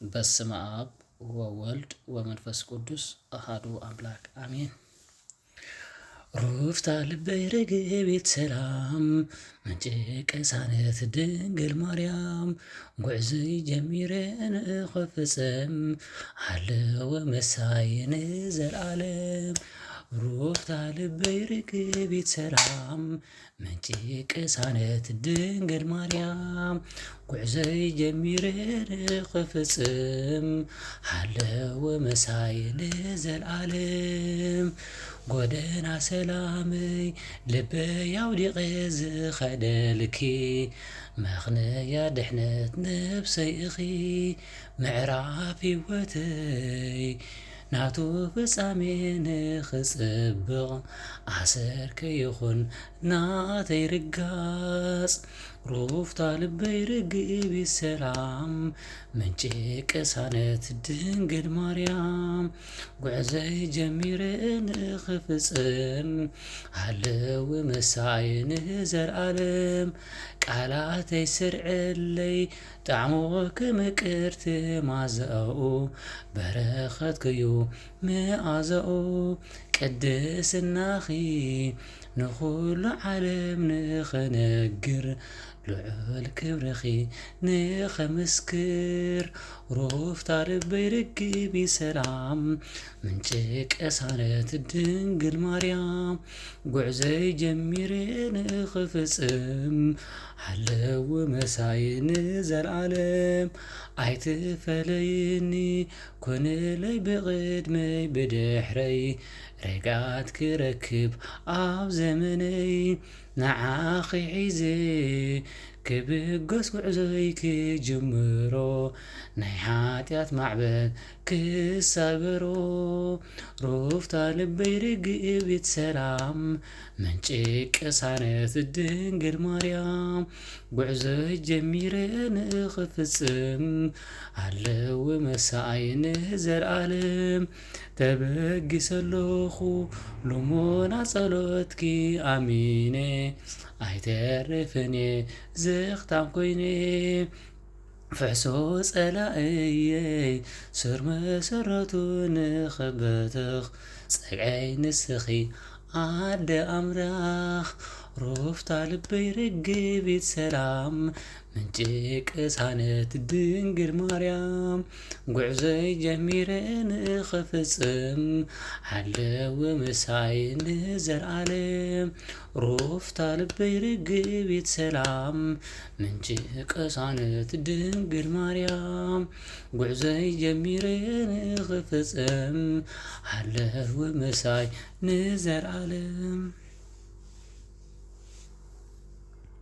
በስመ አብ ወወልድ ወመንፈስ ቅዱስ አሐዱ አምላክ አሜን። ሩፍታ ልበይ ርግቢት ሰላም ምንጭ ቅሳነት ድንግል ማርያም ጉዕዘይ ጀሚረ ንኽፍጽም ሃለወ መሳይ ንዘለዓለም። ሩፍታ ልበይ ርግቢት ሰላም ምንጭ ቅሳነት ድንግል ማርያም ጉዕዘይ ጀሚረ ንኽፍጽም ሃለወ መሳይ ንዘለዓለም። ጎደና ሰላመይ ልበይ አውዲቐ ዝኸደልኪ መኽነያ ድሕነት ነብሰይ ኢኺ ምዕራፍ ሕይወተይ ናቱ ፍጻሜ ንኽጽብቕ ኣሰርከ ይኹን ናተይ ርጋጽ። ሩፍታ ልበይ ርግቢት ሰላም ምንጭ ቅሳነት ድንግል ማርያም ጉዕዘይ ጀሚረ ንኽፍጽም ሃለወ መሳይ ንዘለዓለም። ቃላተይ ስርዐለይ ጣዕሞ ክምቅርቲ ማዘኡ በረኸትክዩ መዓዘኡ ቅድስናኺ ንኹሉ ዓለም ንኽነግር ልዑል ክብርኺ ንኸመስክር። ሩፍታ ልበይ ርግቢት ሰላም ምንጭ ቅሳነት ድንግል ማርያም ጉዕዘይ ጀሚረ ንኽፍጽም ሃለወ መሳይ ንዘለዓለም። ኣይትፈለይኒ ኮነለይ ብቕድመይ ብድሕረይ ረጋት ክረክብ ኣብ ዘመነይ ንዓኺ ሒዘ ክብገስ ጉዕዞይ ክጅምሮ ናይ ሓጢኣት ማዕበል ክሳበሮ። ሩፍታ ልበይ ርግቢት ሰላም ምንጭ ቅሳነት ድንግል ማርያም ጉዕዞይ ጀሚረ ንኽፍጽም ሃለወ መሳይ ንዘለዓለም። ተበጊሰ ኣለኹ ልሙና ጸሎትኪ ኣሚነ ኣይተርፍን ዝኽታም ኮይነ። ፍሕሶ ጸላእየይ ስር መሰረቱ ንኽበትኽ ጸግዐይ ንስኺ ኣደ ኣምራኽ። ሩፍታ ልበይ ርግቢት ሰላም ምንጭ ቅሳነት ድንግል ማርያም ጉዕዘይ ጀሚረ ንኽፍጽም ሃለወ መሳይ ንዘለዓለም። ሩፍታ ልበይ ርግቢት ሰላም ምንጭ ቅሳነት ድንግል ማርያም ጉዕዘይ ጀሚረ ንኽፍጽም ሃለወ መሳይ ንዘለዓለም።